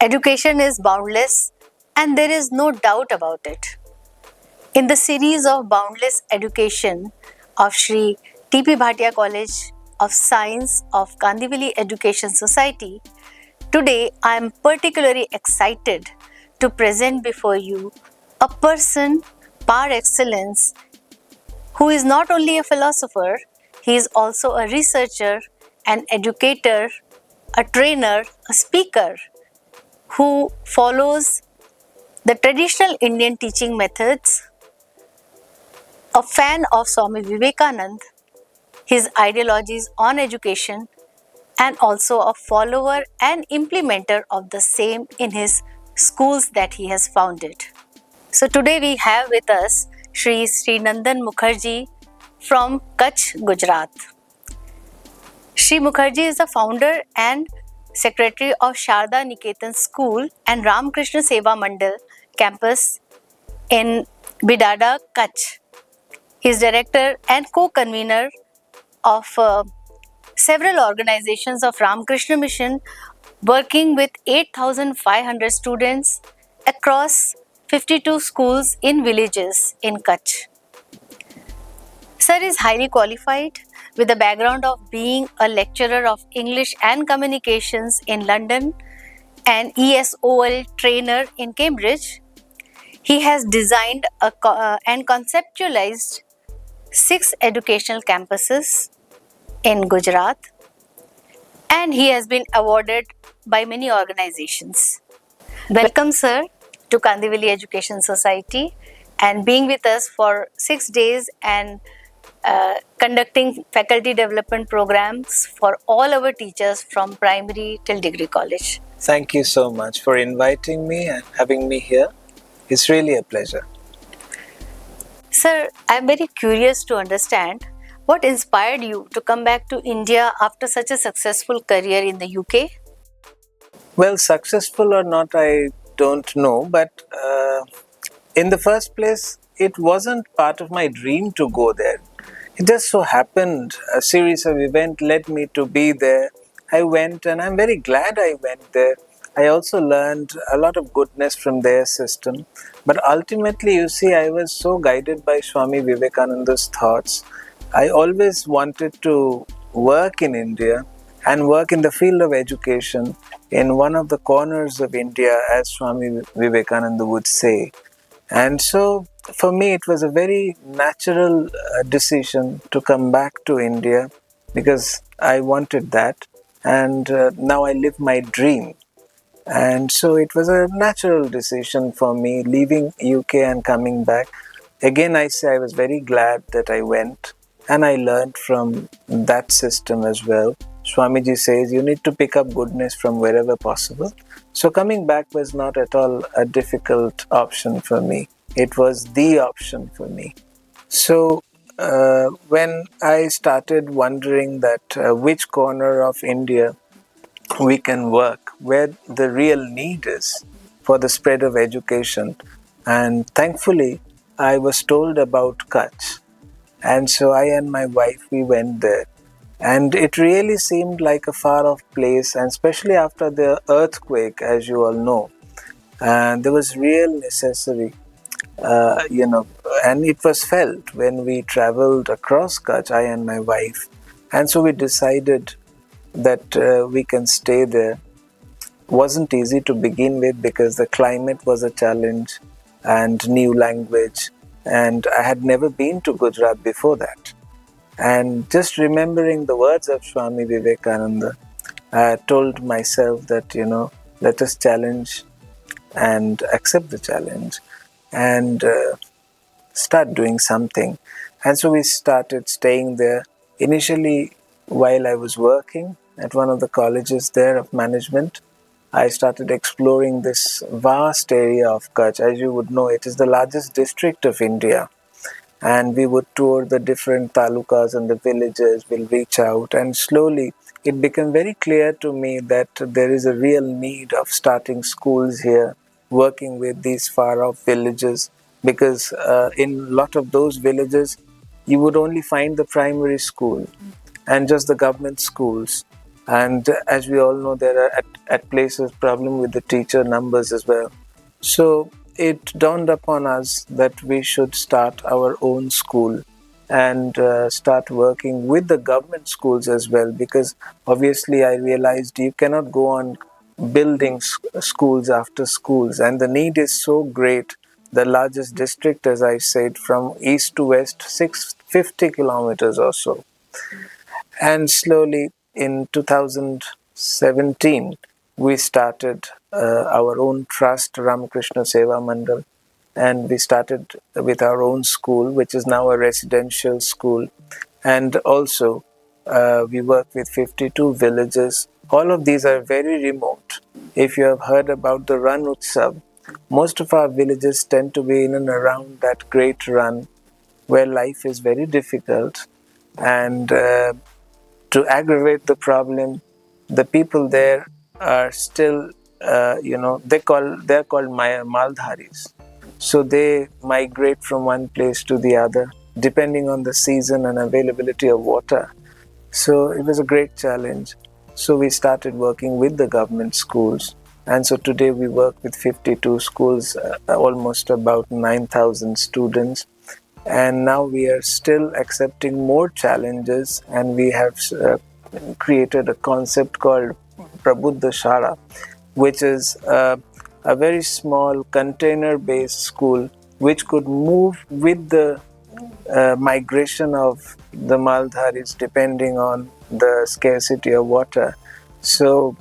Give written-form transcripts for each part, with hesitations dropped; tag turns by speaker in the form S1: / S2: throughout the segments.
S1: Education is boundless, and there is no doubt about it. In the series of Boundless Education of Shri T.P. Bhatia College of Science of Kandivali Education Society, today I am particularly excited to present before you a person par excellence who is not only a philosopher, he is also a researcher, an educator, a trainer, a speaker who follows the traditional Indian teaching methods, a fan of Swami Vivekanand, his ideologies on education, and also a follower and implementer of the same in his schools that he has founded. So today we have with us Shri Shrinandan Mukherjee from Kutch, Gujarat. Shri Mukherjee is the founder and secretary of Hsrada Niketan School and Ramakrishna Seva Mandal campus in Bidada, Kutch. He is director and co-convener of several organizations of Ramakrishna Mission, working with 8,500 students across 52 schools in villages in Kutch. Sir is highly qualified with a background of being a lecturer of English and Communications in London and ESOL trainer in Cambridge. He has designed and conceptualized 6 educational campuses in Gujarat, and he has been awarded by many organizations. Welcome, sir, to Kandivali Education Society and being with us for 6 days and conducting faculty development programs for all our teachers from primary till degree college.
S2: Thank you so much for inviting me and having me here. It's really a pleasure.
S1: Sir, I'm very curious to understand what inspired you to come back to India after such a successful career in the UK?
S2: Well, successful or not, I don't know, but in the first place, it wasn't part of my dream to go there. It just so happened, a series of events led me to be there. I went and I'm very glad I went there. I also learned a lot of goodness from their system. But ultimately, you see, I was so guided by Swami Vivekananda's thoughts. I always wanted to work in India and work in the field of education in one of the corners of India, as Swami Vivekananda would say. And so, for me, it was a very natural decision to come back to India because I wanted that. And now I live my dream. And so it was a natural decision for me leaving UK and coming back. Again, I say I was very glad that I went and I learned from that system as well. Swamiji says you need to pick up goodness from wherever possible. So coming back was not at all a difficult option for me. It was the option for me. So when I started wondering that which corner of India we can work, where the real need is for the spread of education, and thankfully I was told about Kutch. And so I and my wife, we went there. And it really seemed like a far-off place, and especially after the earthquake, as you all know. And there was real necessity, and it was felt when we traveled across Kutch, I and my wife. And so we decided that we can stay there. Wasn't easy to begin with because the climate was a challenge and new language. And I had never been to Gujarat before that. And just remembering the words of Swami Vivekananda, I told myself that, let us challenge and accept the challenge and start doing something. And so we started staying there. Initially, while I was working at one of the colleges there of management, I started exploring this vast area of Kutch. As you would know, it is the largest district of India. And we would tour the different talukas and the villages, we'll reach out. And slowly, it became very clear to me that there is a real need of starting schools here, working with these far-off villages. Because in a lot of those villages, you would only find the primary school and just the government schools. And as we all know, there are at places problem with the teacher numbers as well. So it dawned upon us that we should start our own school and start working with the government schools as well, because obviously I realized you cannot go on building schools after schools, and the need is so great. The largest district, as I said, from east to west, 650 kilometers or so. And slowly in 2017, we started our own trust, Ramakrishna Seva Mandal, and we started with our own school, which is now a residential school. And also, we work with 52 villages. All of these are very remote. If you have heard about the Run Utsav, most of our villages tend to be in and around that great run where life is very difficult. And to aggravate the problem, the people there are still, they're called Maldharis. So they migrate from one place to the other, depending on the season and availability of water. So it was a great challenge. So we started working with the government schools. And so today we work with 52 schools, almost about 9,000 students. And now we are still accepting more challenges, and we have created a concept called Prabuddha Shala, which is a very small container-based school which could move with the migration of the Maldharis depending on the scarcity of water. So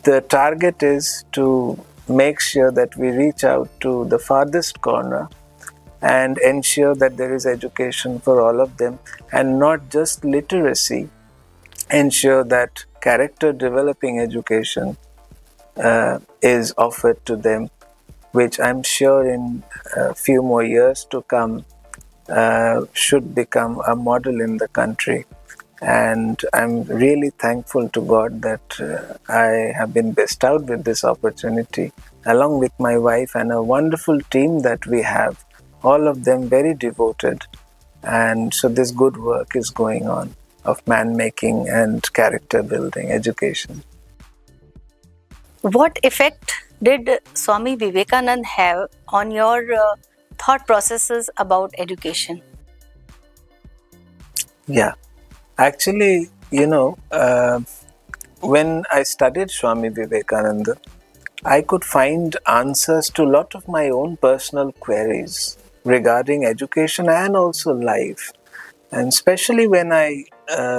S2: the target is to make sure that we reach out to the farthest corner and ensure that there is education for all of them, and not just literacy, ensure that character developing education is offered to them, which I'm sure in a few more years to come should become a model in the country. And I'm really thankful to God that I have been bestowed with this opportunity, along with my wife and a wonderful team that we have, all of them very devoted. And so this good work is going on of man making and character building education.
S1: What effect did Swami Vivekanand have on your thought processes about education?
S2: Yeah, actually, when I studied Swami Vivekananda, I could find answers to a lot of my own personal queries regarding education and also life. And especially when I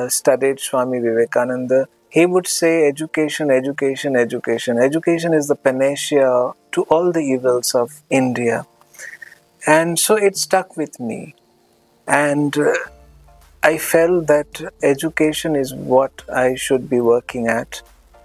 S2: studied Swami Vivekananda, he would say education, education, education. Education is the panacea to all the evils of India. And so it stuck with me. And I felt that education is what I should be working at.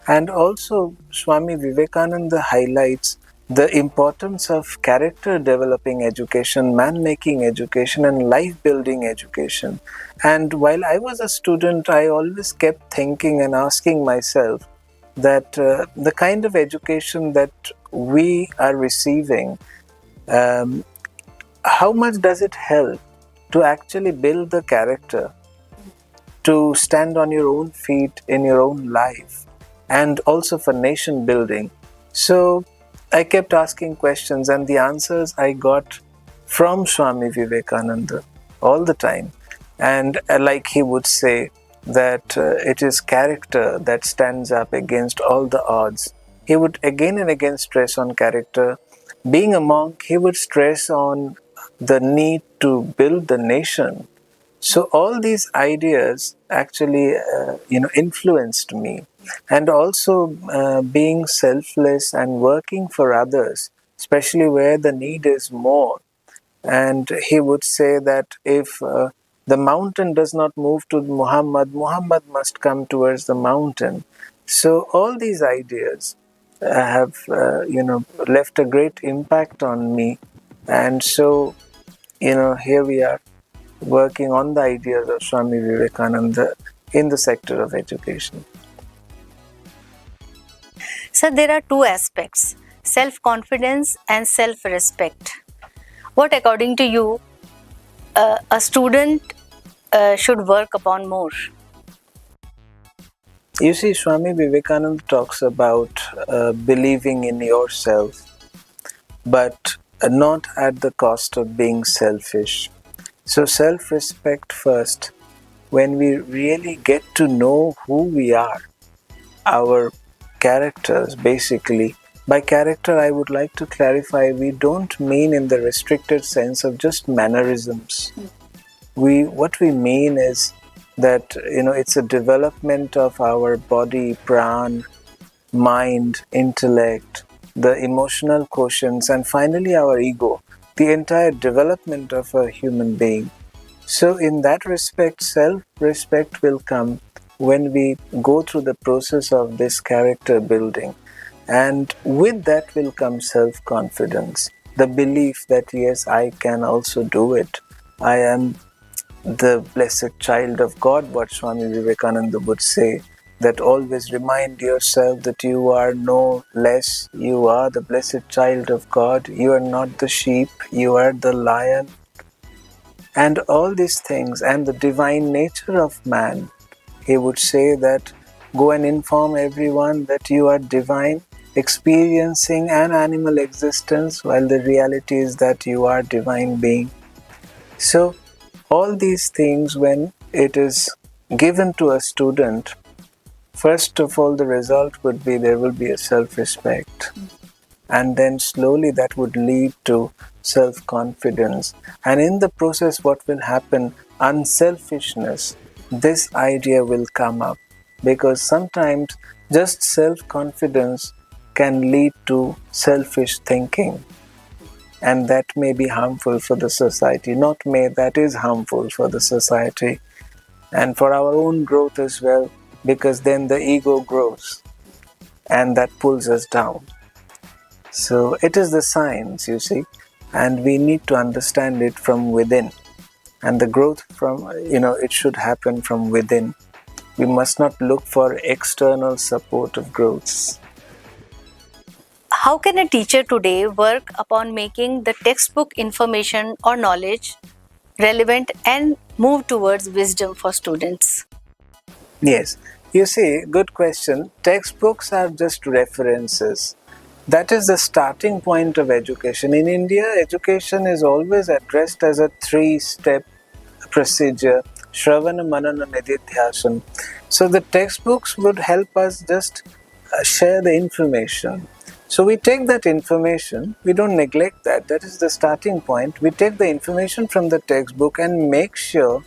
S2: And also, Swami Vivekananda highlights the importance of character developing education, man making education, and life building education. And while I was a student, I always kept thinking and asking myself that the kind of education that we are receiving, um, how much does it help to actually build the character, to stand on your own feet in your own life, and also for nation building? So I kept asking questions, and the answers I got from Swami Vivekananda all the time. And like he would say, that it is character that stands up against all the odds. He would again and again stress on character. Being a monk, he would stress on the need to build the nation. So all these ideas actually, influenced me, and also being selfless and working for others, especially where the need is more. And he would say that if the mountain does not move to Muhammad, Muhammad must come towards the mountain. So all these ideas have, left a great impact on me, and so here we are working on the ideas of Swami Vivekananda in the sector of education.
S1: So there are two aspects, self-confidence and self-respect. What, according to you, a student should work upon more?
S2: You see, Swami Vivekananda talks about believing in yourself, but not at the cost of being selfish. So, self respect first. When we really get to know who we are, our characters basically. By character, I would like to clarify we don't mean in the restricted sense of just mannerisms. What we mean is that it's a development of our body, pran, mind, intellect, the emotional quotients, and finally our ego, the entire development of a human being. So, in that respect, self respect will come when we go through the process of this character building. And with that will come self confidence, the belief that yes, I can also do it. I am the blessed child of God, what Swami Vivekananda would say, that always remind yourself that you are no less, you are the blessed child of God, you are not the sheep, you are the lion, and all these things, and the divine nature of man. He would say that go and inform everyone that you are divine, experiencing an animal existence, while the reality is that you are divine being. So, all these things, when it is given to a student, first of all, the result would be there will be a self respect. And then slowly that would lead to self confidence. And in the process, what will happen? Unselfishness. This idea will come up because sometimes just self confidence can lead to selfish thinking, and that may be harmful for the society. Not may, that is harmful for the society and for our own growth as well, because then the ego grows and that pulls us down. So it is the science, you see, and we need to understand it from within. And the growth from, it should happen from within. We must not look for external support of growths.
S1: How can a teacher today work upon making the textbook information or knowledge relevant and move towards wisdom for students?
S2: Yes, you see, good question. Textbooks are just references. That is the starting point of education. In India, education is always addressed as a three-step procedure: Shravana, Manana, Nididhyasana. So the textbooks would help us just share the information. So we take that information, we don't neglect that, that is the starting point. We take the information from the textbook and make sure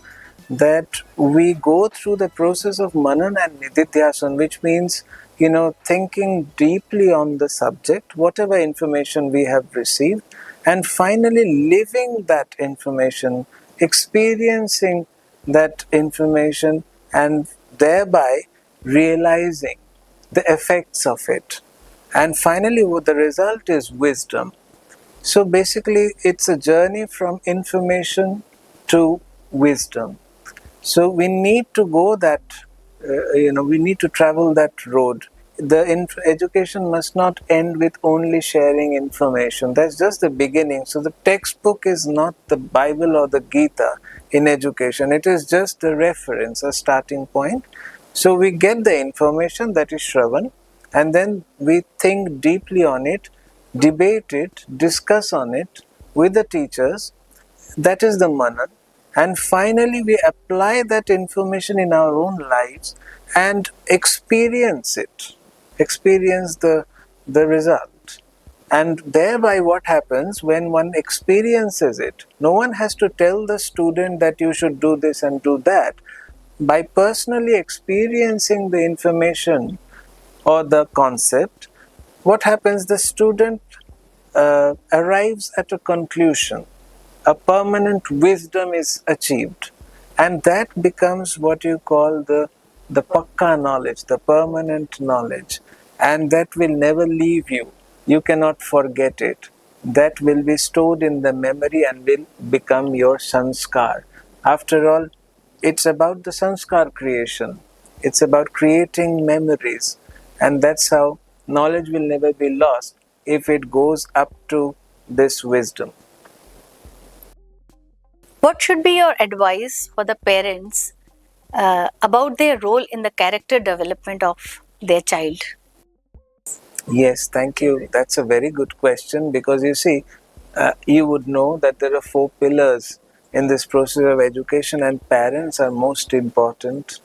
S2: that we go through the process of Manan and Nididhyasana, which means, thinking deeply on the subject, whatever information we have received, and finally living that information, experiencing that information, and thereby realizing the effects of it. And finally, what the result is wisdom. So basically, it's a journey from information to wisdom. So we need to go that, we need to travel that road. The education must not end with only sharing information. That's just the beginning. So the textbook is not the Bible or the Gita in education. It is just a reference, a starting point. So we get the information, that is Shravan, and then we think deeply on it, debate it, discuss on it with the teachers, that is the manan. And finally, we apply that information in our own lives and experience it, experience the result. And thereby, what happens when one experiences it? No one has to tell the student that you should do this and do that. By personally experiencing the information or the concept, what happens? The student arrives at a conclusion. A permanent wisdom is achieved, and that becomes what you call the pakka knowledge, the permanent knowledge, and that will never leave you. You cannot forget it. That will be stored in the memory and will become your sanskar. After all, it's about the sanskar creation. It's about creating memories, and that's how knowledge will never be lost if it goes up to this wisdom.
S1: What should be your advice for the parents about their role in the character development of their child.
S2: Yes, thank you. That's a very good question because you see, you would know that there are four pillars in this process of education, and parents are most important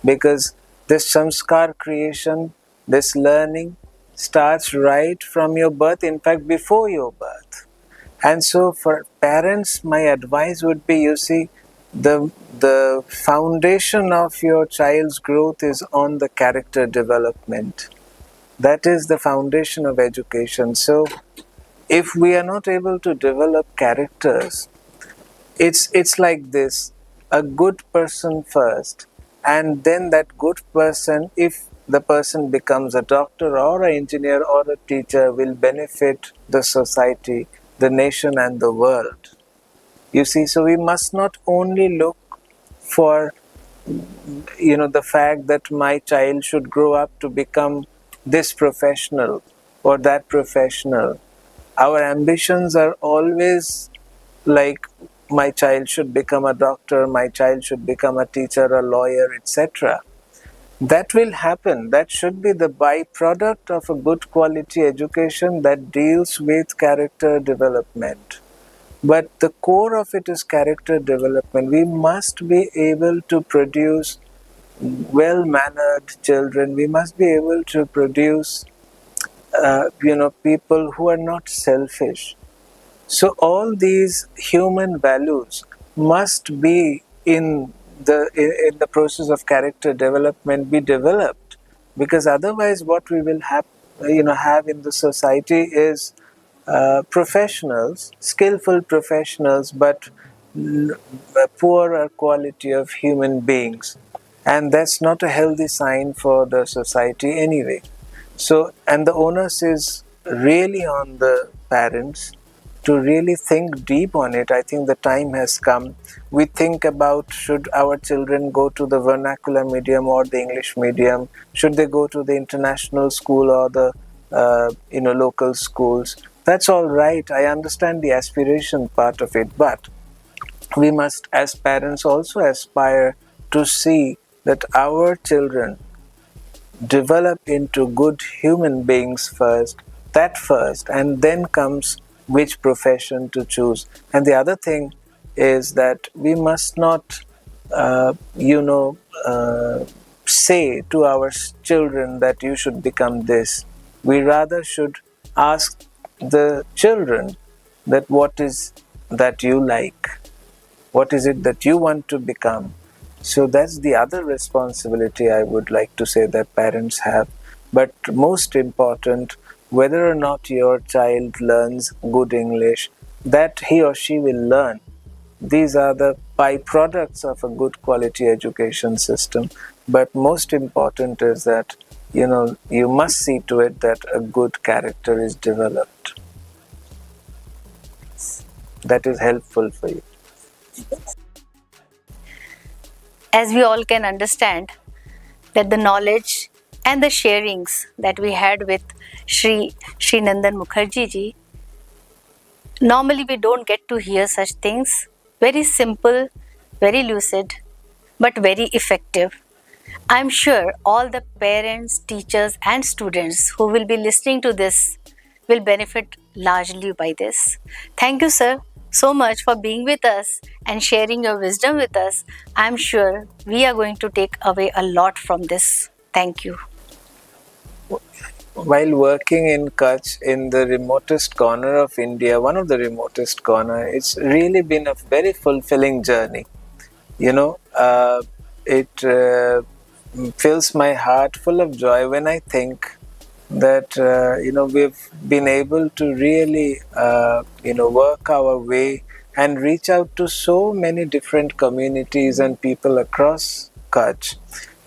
S2: because this samskar creation, this learning starts right from your birth, in fact, before your birth. And so, for parents, my advice would be you see, the foundation of your child's growth is on the character development. That is the foundation of education. So, if we are not able to develop characters, it's like this: a good person first, and then that good person, if the person becomes a doctor or an engineer or a teacher, will benefit the society, the nation, and the world. You see, so we must not only look for the fact that my child should grow up to become this professional or that professional. Our ambitions are always like, my child should become a doctor, my child should become a teacher, a lawyer, etc. That will happen. That should be the byproduct of a good quality education that deals with character development. But the core of it is character development. We must be able to produce well-mannered children. We must be able to produce, people who are not selfish. So all these human values must be in the process of character development be developed, because otherwise what we will have in the society is professionals, skillful professionals, but a poorer quality of human beings, and that's not a healthy sign for the society anyway. So, and the onus is really on the parents to really think deep on it. I think the time has come. We think about, should our children go to the vernacular medium or the English medium? Should they go to the international school or the local schools? That's all right. I understand the aspiration part of it, but we must, as parents, also aspire to see that our children develop into good human beings first, and then comes which profession to choose. And the other thing is that we must not, say to our children that you should become this. We rather should ask the children that what is that you like, what is it that you want to become. So that's the other responsibility I would like to say that parents have. But most important, whether or not your child learns good English, that he or she will learn. These are the byproducts of a good quality education system. But most important is that, you must see to it that a good character is developed. That is helpful for you.
S1: As we all can understand, that the knowledge and the sharings that we had with Shri Shrinandan Mukherjee ji, normally we don't get to hear such things. Very simple, very lucid, but very effective. I'm sure all the parents, teachers, and students who will be listening to this will benefit largely by this. Thank you, sir, so much for being with us and sharing your wisdom with us. I'm sure we are going to take away a lot from this. Thank you.
S2: While working in Kutch, in the remotest corner of India, one of the remotest corner, it's really been a very fulfilling journey. It fills my heart full of joy when I think that we've been able to really work our way and reach out to so many different communities and people across Kutch.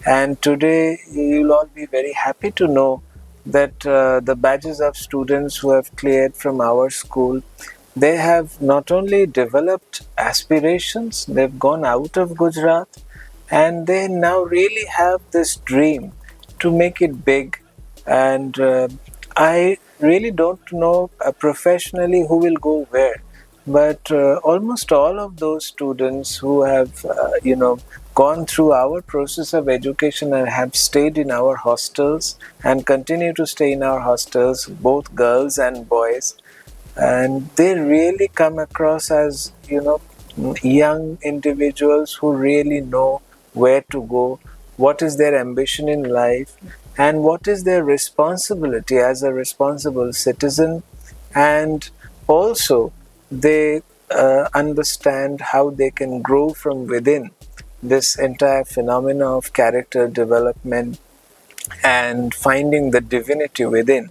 S2: And today you'll all be very happy to know that the batches of students who have cleared from our school, they have not only developed aspirations, they've gone out of Gujarat, and they now really have this dream to make it big. And I really don't know professionally who will go where, but almost all of those students who have gone through our process of education and have stayed in our hostels and continue to stay in our hostels, both girls and boys. And they really come across as, young individuals who really know where to go, what is their ambition in life, and what is their responsibility as a responsible citizen. And also, they understand how they can grow from within this entire phenomena of character development and finding the divinity within.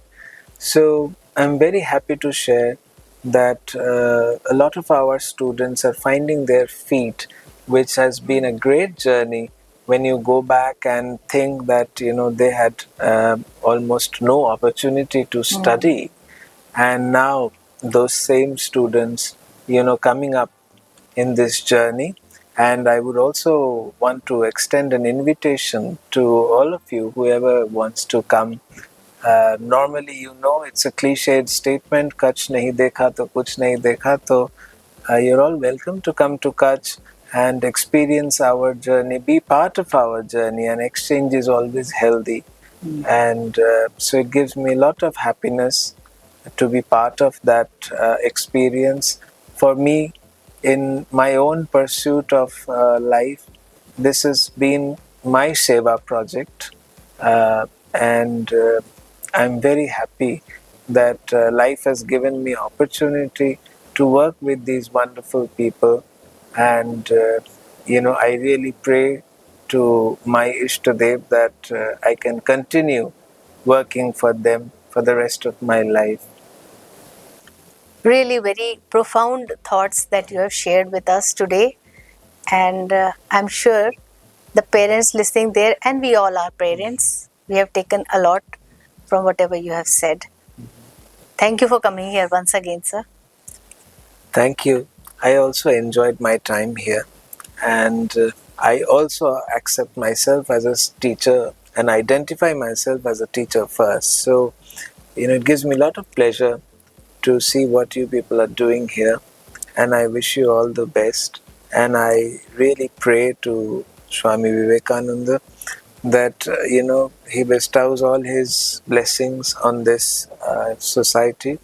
S2: So I'm very happy to share that a lot of our students are finding their feet, which has been a great journey when you go back and think that they had almost no opportunity to study, and now those same students coming up in this journey. And I would also want to extend an invitation to all of you, whoever wants to come. Normally, it's a cliched statement, Kutch nahi dekha to kuch nahi dekha. So you're all welcome to come to Kutch and experience our journey, be part of our journey, and exchange is always healthy. And so it gives me a lot of happiness to be part of that experience. For me, in my own pursuit of life, this has been my Seva project, and I'm very happy that life has given me opportunity to work with these wonderful people. And I really pray to my Ishtadev that I can continue working for them for the rest of my life.
S1: Really, very profound thoughts that you have shared with us today. And I'm sure the parents listening there, and we all are parents, we have taken a lot from whatever you have said. Thank you for coming here once again, sir.
S2: Thank you. I also enjoyed my time here, and I also accept myself as a teacher and identify myself as a teacher first. So, it gives me a lot of pleasure to see what you people are doing here, and I wish you all the best. And I really pray to Swami Vivekananda that he bestows all his blessings on this society,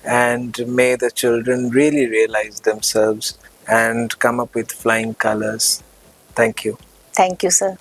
S2: and may the children really realize themselves and come up with flying colors. Thank you.
S1: Thank you, sir.